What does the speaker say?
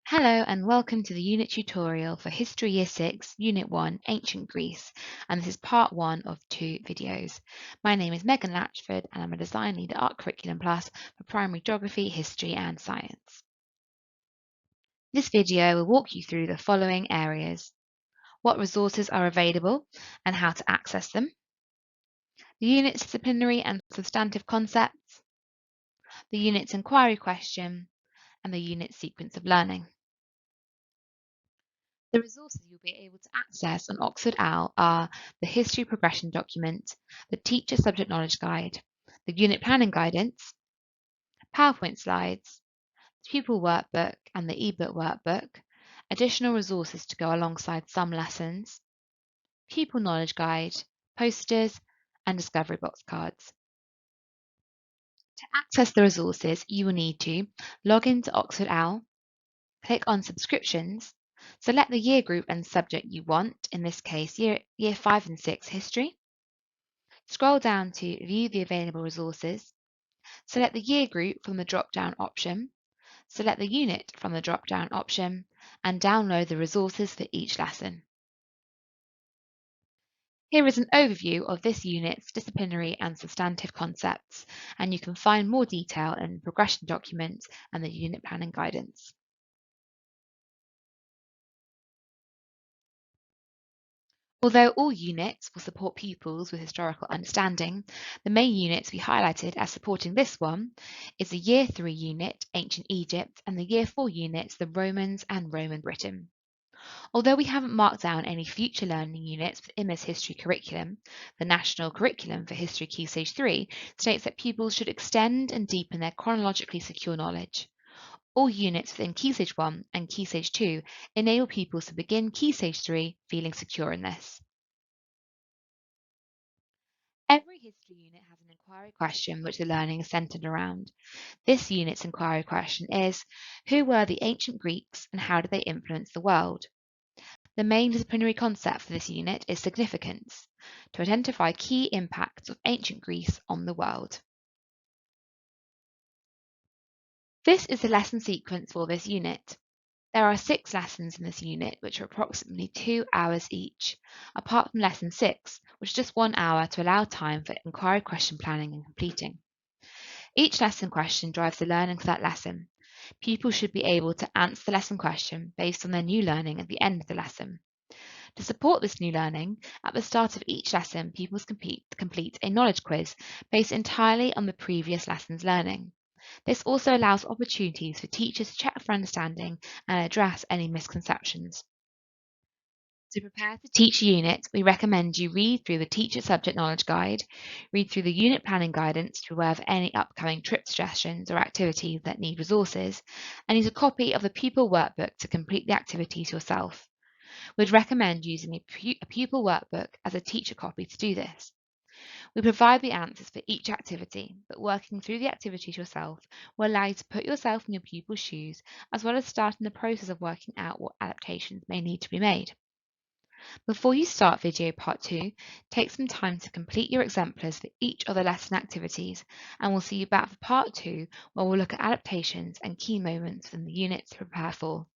Hello and welcome to the unit tutorial for History Year 6, Unit 1, Ancient Greece, and this is part 1 of 2 videos. My name is Megan Latchford and I'm a Design Lead at Art Curriculum Plus for Primary Geography, History and Science. This video will walk you through the following areas: what resources are available and how to access them, the unit's disciplinary and substantive concepts, the unit's inquiry question, and the unit's sequence of learning. The resources you'll be able to access on Oxford OWL are the History Progression Document, the Teacher Subject Knowledge Guide, the Unit Planning Guidance, PowerPoint slides, the Pupil Workbook and the eBook Workbook, additional resources to go alongside some lessons, Pupil Knowledge Guide, posters, and Discovery Box cards. To access the resources, you will need to log into Oxford OWL, click on Subscriptions, select the year group and subject you want, in this case year 5 and 6 History. Scroll down to View the available resources, select the year group from the drop-down option, select the unit from the drop-down option, and download the resources for each lesson. Here is an overview of this unit's disciplinary and substantive concepts, and you can find more detail in the progression document and the unit planning guidance. Although all units will support pupils with historical understanding, the main units we highlighted as supporting this one is the Year 3 unit, Ancient Egypt, and the Year 4 units, the Romans and Roman Britain. Although we haven't marked down any future learning units within this history curriculum, the National Curriculum for History Key Stage 3 states that pupils should extend and deepen their chronologically secure knowledge. All units within Key Stage 1 and Key Stage 2 enable pupils to begin Key Stage 3 feeling secure in this. Every history unit has an inquiry question which the learning is centred around. This unit's inquiry question is, who were the ancient Greeks and how did they influence the world? The main disciplinary concept for this unit is significance, to identify key impacts of ancient Greece on the world. This is the lesson sequence for this unit. There are 6 lessons in this unit, which are approximately 2 hours each, apart from lesson 6, which is just 1 hour to allow time for inquiry question planning and completing. Each lesson question drives the learning for that lesson. Pupils should be able to answer the lesson question based on their new learning at the end of the lesson. To support this new learning, at the start of each lesson, pupils complete a knowledge quiz based entirely on the previous lesson's learning. This also allows opportunities for teachers to check for understanding and address any misconceptions. To prepare to teach a unit, we recommend you read through the Teacher Subject Knowledge Guide, read through the Unit Planning Guidance to be aware of any upcoming trip suggestions or activities that need resources, and use a copy of the Pupil Workbook to complete the activities yourself. We'd recommend using a Pupil Workbook as a teacher copy to do this. We provide the answers for each activity, but working through the activities yourself will allow you to put yourself in your pupil's shoes, as well as starting the process of working out what adaptations may need to be made. Before you start video part 2, take some time to complete your exemplars for each of the lesson activities, and we'll see you back for part 2, where we'll look at adaptations and key moments from the unit to prepare for.